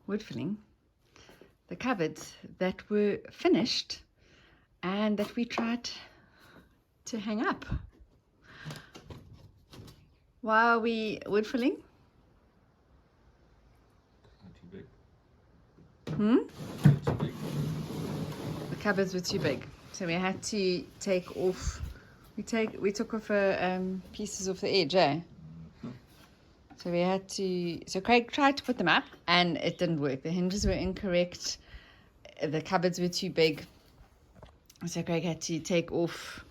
wood filling the cupboards that were finished and that we tried to hang up. Why are we wood filling? Too big. Hmm? Too big. The cupboards were too big, so we had to take off. We took off pieces off the edge, eh? So we had to. So Craig tried to put them up, and it didn't work. The hinges were incorrect. The cupboards were too big. So Craig had to take off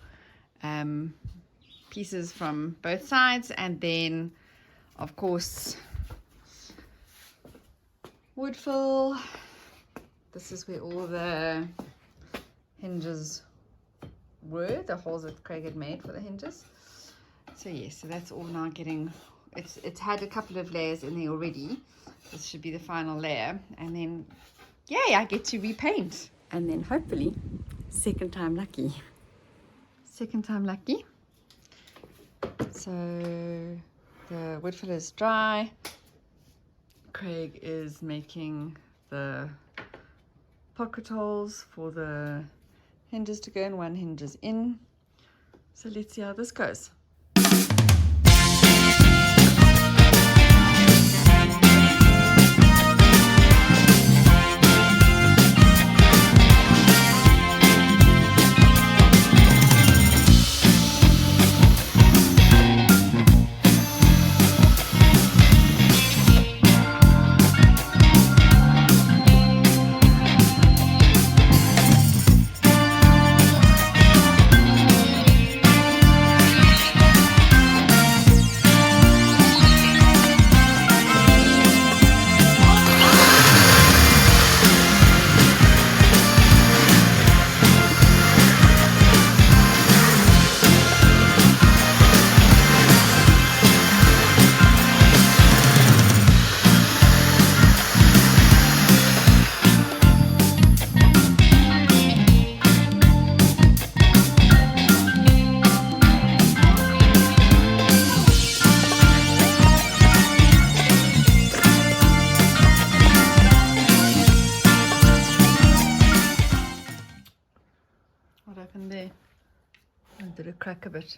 pieces from both sides, and then, of course, wood fill. This is where all the hinges were, the holes that Craig had made for the hinges. So yes, so that's all now getting, it's had a couple of layers in there already. This should be the final layer, and then yay, I get to repaint, and then hopefully second time lucky. So the wood fill is dry. Craig is making the pocket holes for the hinges to go in. One hinge is in. So let's see how this goes. What happened there? Did it crack a bit?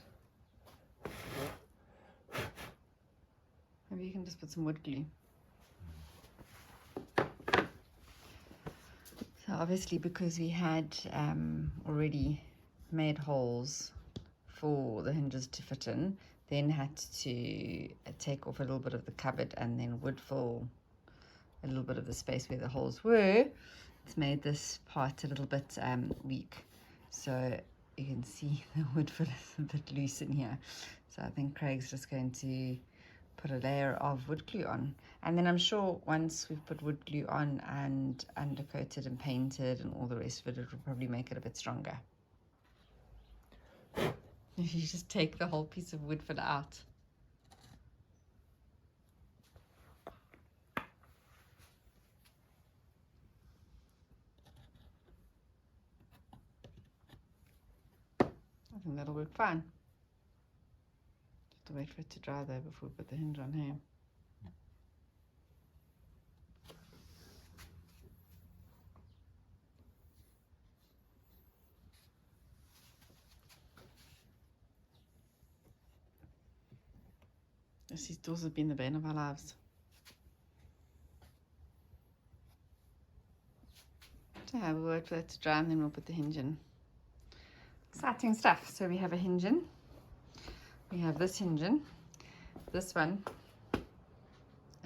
Maybe you can just put some wood glue. So obviously, because we had already made holes for the hinges to fit in, then had to take off a little bit of the cupboard and then wood fill a little bit of the space where the holes were. It's made this part a little bit weak. So you can see the wood fill is a bit loose in here. So I think Craig's just going to put a layer of wood glue on. And then I'm sure once we've put wood glue on and undercoated and painted and all the rest of it, it will probably make it a bit stronger. If you just take the whole piece of wood fill out. I think that'll work fine. Just to wait for it to dry though before we put the hinge on here. These doors have been the bane of our lives. So we'll wait for that to dry and then we'll put the hinge in. Exciting stuff. So we have a hinge in. We have this hinge in. This one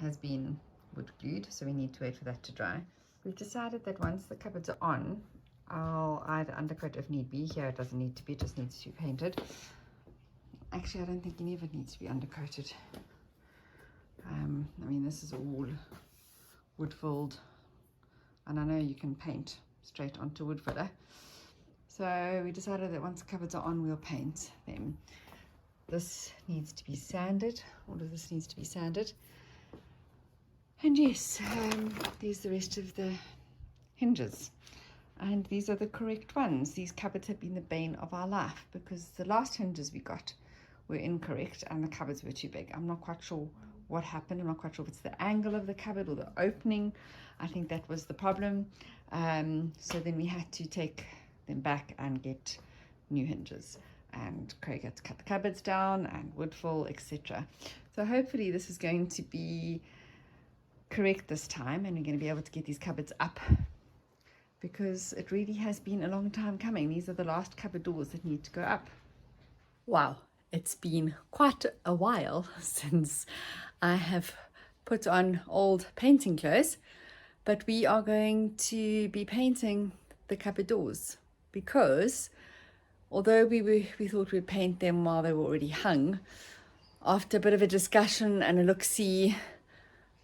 has been wood glued, so we need to wait for that to dry. We've decided that once the cupboards are on, I'll either undercoat if need be. Here it doesn't need to be, it just needs to be painted. Actually, I don't think any of it needs to be undercoated. I mean, this is all wood filled, and I know you can paint straight onto wood filler. So we decided that once the cupboards are on, we'll paint them. This needs to be sanded. All of this needs to be sanded. And yes, there's the rest of the hinges. And these are the correct ones. These cupboards have been the bane of our life because the last hinges we got were incorrect and the cupboards were too big. I'm not quite sure what happened. I'm not quite sure if it's the angle of the cupboard or the opening. I think that was the problem. So then we had to take them back and get new hinges, and Craig had to cut the cupboards down and wood fill, etc. So hopefully this is going to be correct this time, and we're going to be able to get these cupboards up, because it really has been a long time coming. These are the last cupboard doors that need to go up. Wow, it's been quite a while since I have put on old painting clothes, but we are going to be painting the cupboard doors, because although we thought we'd paint them while they were already hung, after a bit of a discussion and a look-see,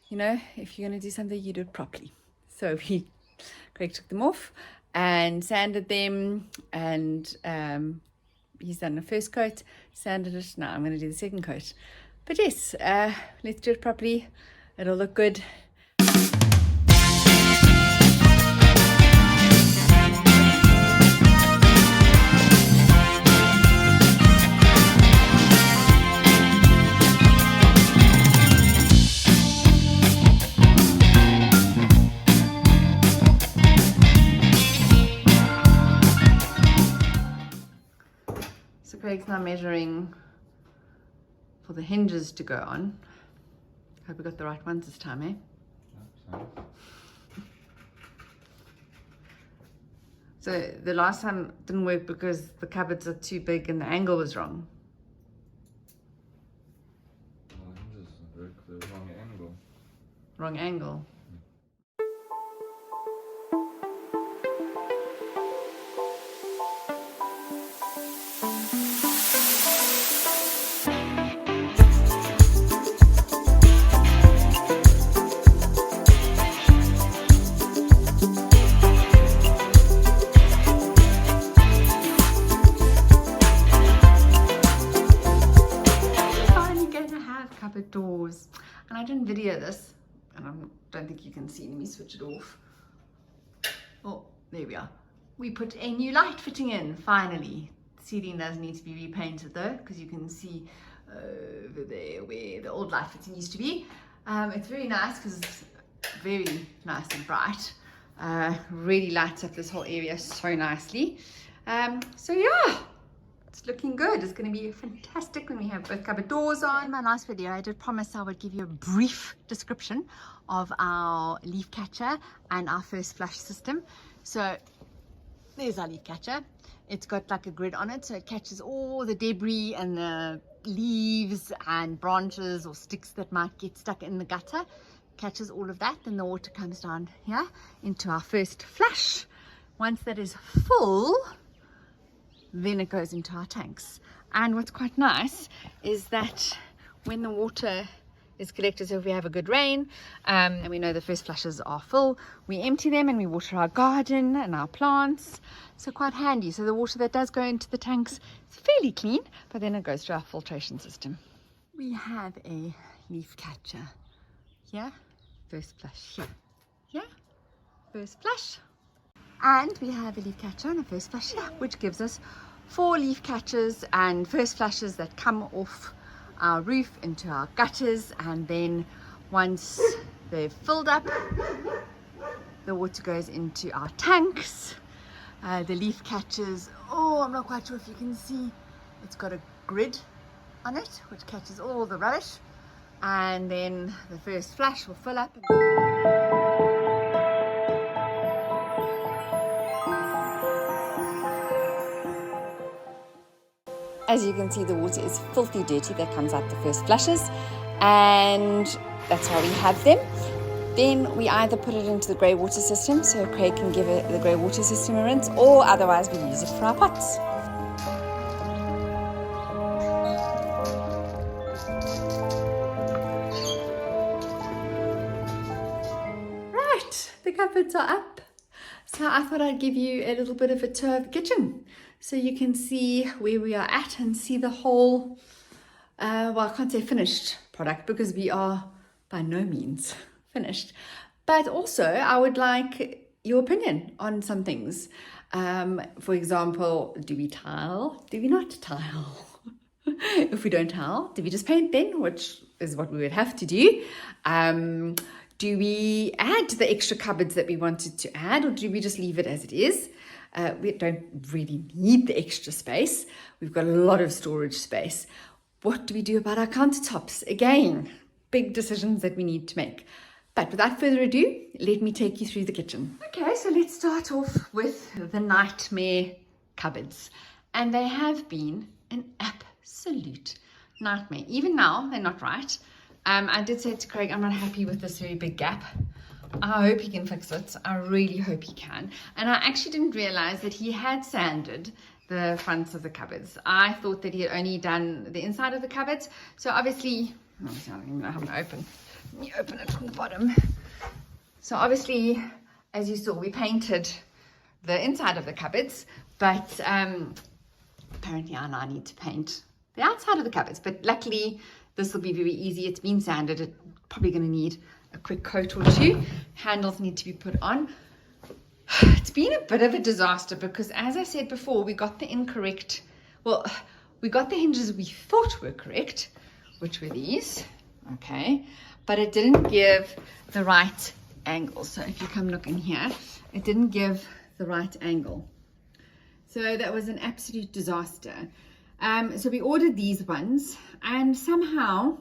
you know, if you're going to do something, you do it properly. So Craig took them off and sanded them, and he's done the first coat, sanded it. Now I'm going to do the second coat. But yes, let's do it properly. It'll look good. Craig's now measuring for the hinges to go on. Hope we got the right ones this time, eh? So the last time didn't work because the cupboards are too big and the angle was wrong. Well, hinges work the wrong angle. Wrong angle. Doors, and I didn't video this, and I don't think you can see. Let me switch it off. Oh, there we are. We put a new light fitting in finally. The ceiling does need to be repainted though, because you can see over there where the old light fitting used to be. It's very nice because it's very nice and bright. Really lights up this whole area so nicely. So yeah, it's looking good. It's going to be fantastic when we have both cupboard doors on. In my last video, I did promise I would give you a brief description of our leaf catcher and our first flush system. So there's our leaf catcher. It's got like a grid on it, so it catches all the debris and the leaves and branches or sticks that might get stuck in the gutter. Catches all of that, then the water comes down here into our first flush. Once that is full, then it goes into our tanks. And what's quite nice is that when the water is collected, so if we have a good rain and we know the first flushes are full, we empty them and we water our garden and our plants. So quite handy. So the water that does go into the tanks is fairly clean, but then it goes to our filtration system. We have a leaf catcher here, first flush here, here, first flush. And we have a leaf catcher and a first flush here, which gives us 4 leaf catchers and first flushes that come off our roof into our gutters, and then once they've filled up, the water goes into our tanks. The leaf catchers, oh, I'm not quite sure if you can see, it's got a grid on it which catches all the rubbish, and then the first flush will fill up. As you can see, the water is filthy dirty that comes out the first flushes, and that's why we have them. Then we either put it into the grey water system, so Craig can give it the grey water system a rinse, or otherwise we use it for our pots. Right, the cupboards are up. So I thought I'd give you a little bit of a tour of the kitchen, so you can see where we are at and see the whole, well, I can't say finished product because we are by no means finished. But also, I would like your opinion on some things. For example, do we tile? Do we not tile? If we don't tile, do we just paint then? Which is what we would have to do. Do we add the extra cupboards that we wanted to add, or do we just leave it as it is? We don't really need the extra space. We've got a lot of storage space. What do we do about our countertops? Again, big decisions that we need to make. But without further ado, let me take you through the kitchen. Okay, so let's start off with the nightmare cupboards. And they have been an absolute nightmare. Even now, they're not right. I did say to Craig, I'm not happy with this very big gap. I hope he can fix it. I really hope he can. And I actually didn't realize that he had sanded the fronts of the cupboards. I thought that he had only done the inside of the cupboards. So obviously, I don't even know how to open. Let me open it from the bottom. So obviously, as you saw, we painted the inside of the cupboards, but apparently I now need to paint the outside of the cupboards. But luckily, this will be very easy. It's been sanded. It's probably going to need a quick coat or two. Handles need to be put on. It's been a bit of a disaster because, as I said before, we got the hinges we thought were correct, which were these, okay, but it didn't give the right angle. So if you come look in here, it didn't give the right angle. So that was an absolute disaster. So we ordered these ones, and somehow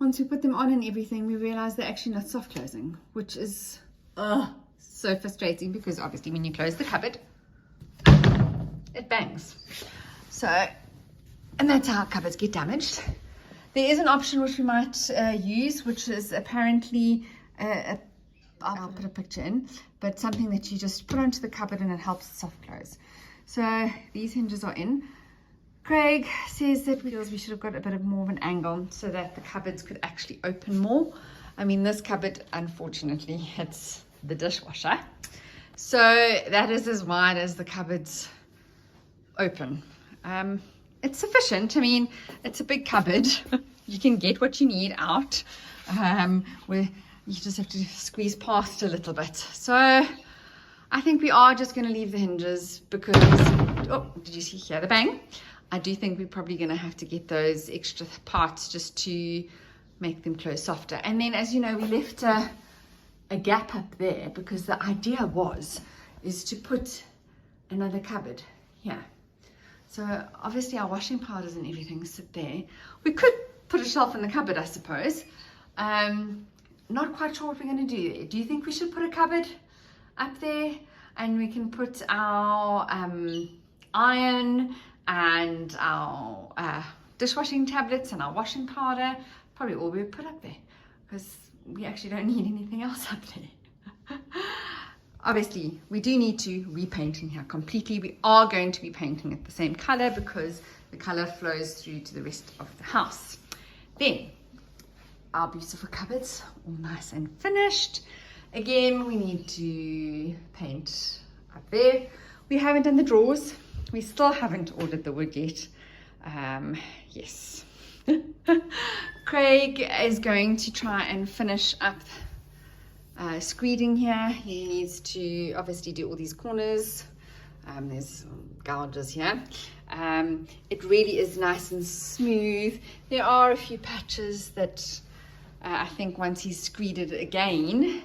once we put them on and everything, we realized they're actually not soft closing, which is so frustrating because obviously when you close the cupboard, it bangs. So, and that's how cupboards get damaged. There is an option which we might use, which is apparently I'll put a picture in, but something that you just put onto the cupboard and it helps soft close. So these hinges are in. Craig says that we should have got a bit of more of an angle so that the cupboards could actually open more. I mean, this cupboard, unfortunately, hits the dishwasher. So that is as wide as the cupboards open. It's sufficient. I mean, it's a big cupboard. You can get what you need out. Where you just have to squeeze past a little bit. So I think we are just going to leave the hinges because, oh, did you see here the bang? I do think we're probably going to have to get those extra parts just to make them close softer. And then, as you know, we left a gap up there because the idea is to put another cupboard here. So obviously our washing powders and everything sit there. We could put a shelf in the cupboard, I suppose. Not quite sure what we're going to do there. Do you think we should put a cupboard up there and we can put our iron and our dishwashing tablets and our washing powder? Probably all we would put up there because we actually don't need anything else up there. Obviously, we do need to repaint in here completely. We are going to be painting it the same color because the color flows through to the rest of the house. Then, our beautiful cupboards, all nice and finished. Again, we need to paint up there. We haven't done the drawers. We still haven't ordered the wood yet. Yes. Craig is going to try and finish up screeding here. He needs to obviously do all these corners. There's gouges here. It really is nice and smooth. There are a few patches that I think once he's screeded it again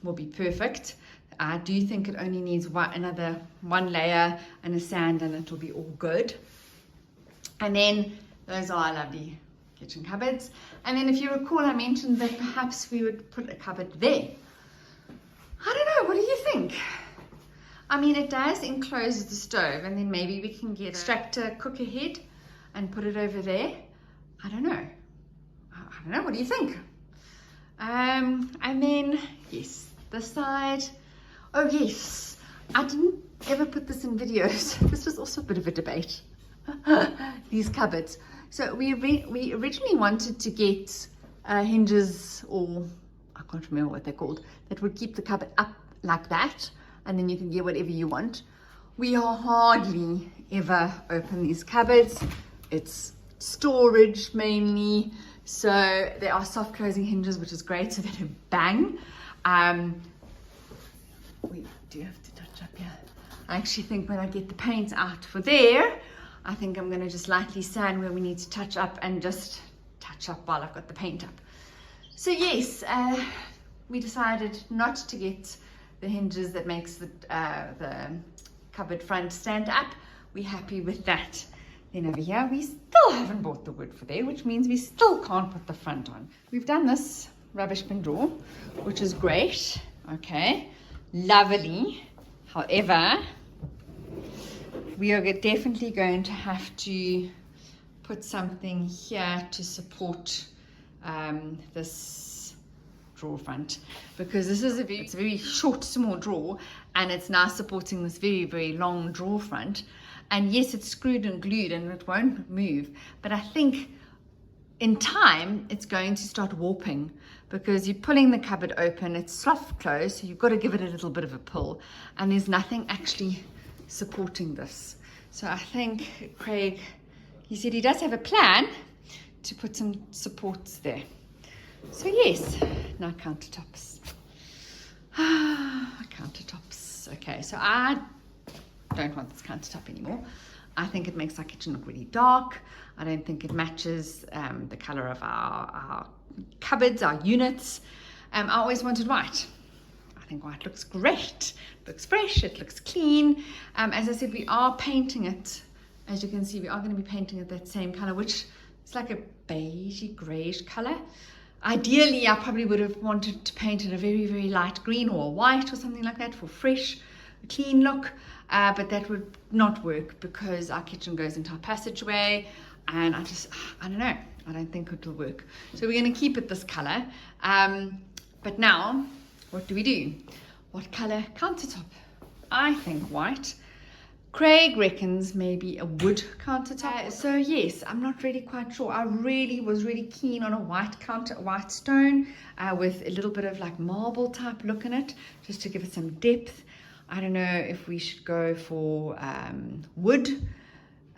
will be perfect. I do think it only needs another one layer and a sand and it will be all good. And then those are our lovely kitchen cupboards. And then if you recall, I mentioned that perhaps we would put a cupboard there. I don't know, what do you think? I mean, it does enclose the stove, and then maybe we can get extractor cooker head and put it over there. I don't know. What do you think? And then, yes, this side. Oh yes, I didn't ever put this in videos. This was also a bit of a debate. These cupboards. So we originally wanted to get hinges, or I can't remember what they're called, that would keep the cupboard up like that, and then you can get whatever you want. We hardly ever open these cupboards. It's storage mainly. So there are soft closing hinges, which is great, so they don't bang. We do have to touch up here. I actually think when I get the paint out for there, I think I'm going to just lightly sand where we need to touch up and just touch up while I've got the paint up. So yes, we decided not to get the hinges that makes the cupboard front stand up. We're happy with that. Then over here, we still haven't bought the wood for there, which means we still can't put the front on. We've done this rubbish bin door, which is great. Okay, lovely. However, we are definitely going to have to put something here to support this drawer front, because this is it's a very short, small drawer, and it's now supporting this very, very long drawer front. And yes, it's screwed and glued and it won't move, but I think in time it's going to start warping, because you're pulling the cupboard open, it's soft close, so you've got to give it a little bit of a pull, and there's nothing actually supporting this. So I think Craig, he said he does have a plan to put some supports there. So yes, now countertops. Countertops. Okay, so I don't want this countertop anymore. I think it makes our kitchen look really dark. I don't think it matches the color of our cupboards, our units. I always wanted white. I think white looks great. It looks fresh, it looks clean. As I said, we are painting it. As you can see, we are going to be painting it that same color, which is like a beigey, grayish color. Ideally, I probably would have wanted to paint it a very, very light green or white or something like that for fresh, clean look. But that would not work because our kitchen goes into our passageway, and I don't know, I don't think it will work. So we're going to keep it this color. But now, what do? What color countertop? I think white. Craig reckons maybe a wood countertop. So yes, I'm not really quite sure. I was really keen on a white white stone with a little bit of like marble type look in it, just to give it some depth. I don't know if we should go for wood.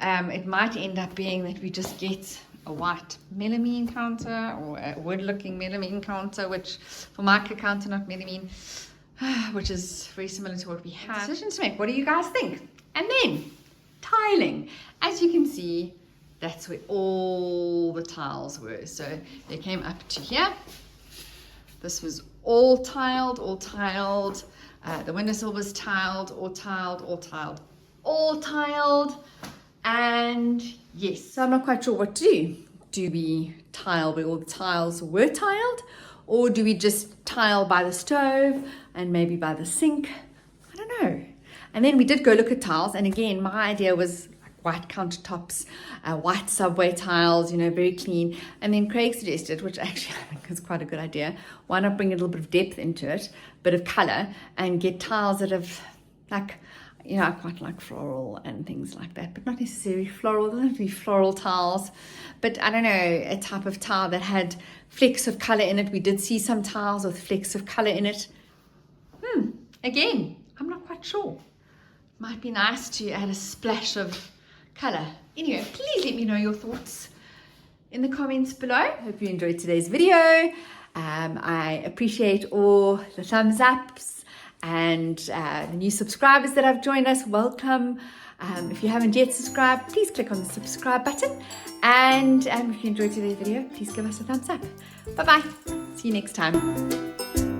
It might end up being that we just get a white melamine counter or a wood looking melamine counter, which for mica counter, not melamine, which is very similar to what we have. Decision to make. What do you guys think? And then tiling. As you can see, that's where all the tiles were. So they came up to here. This was all tiled. The windowsill was tiled, all tiled. And yes, so I'm not quite sure what to do. Do we tile where all the tiles were tiled? Or do we just tile by the stove and maybe by the sink? I don't know. And then we did go look at tiles, and again, my idea was white countertops, white subway tiles, very clean. And then Craig suggested, which actually I think is quite a good idea, why not bring a little bit of depth into it, bit of color, and get tiles that have like, I quite like floral and things like that, but not necessarily floral. They don't have to be floral tiles, but I don't know, a type of tile that had flecks of color in it. We did see some tiles with flecks of color in it. Again, I'm not quite sure. Might be nice to add a splash of color. Anyway, please let me know your thoughts in the comments below. Hope you enjoyed today's video. I appreciate all the thumbs ups and the new subscribers that have joined us. Welcome. If you haven't yet subscribed, please click on the subscribe button. And if you enjoyed today's video, please give us a thumbs up. Bye bye. See you next time.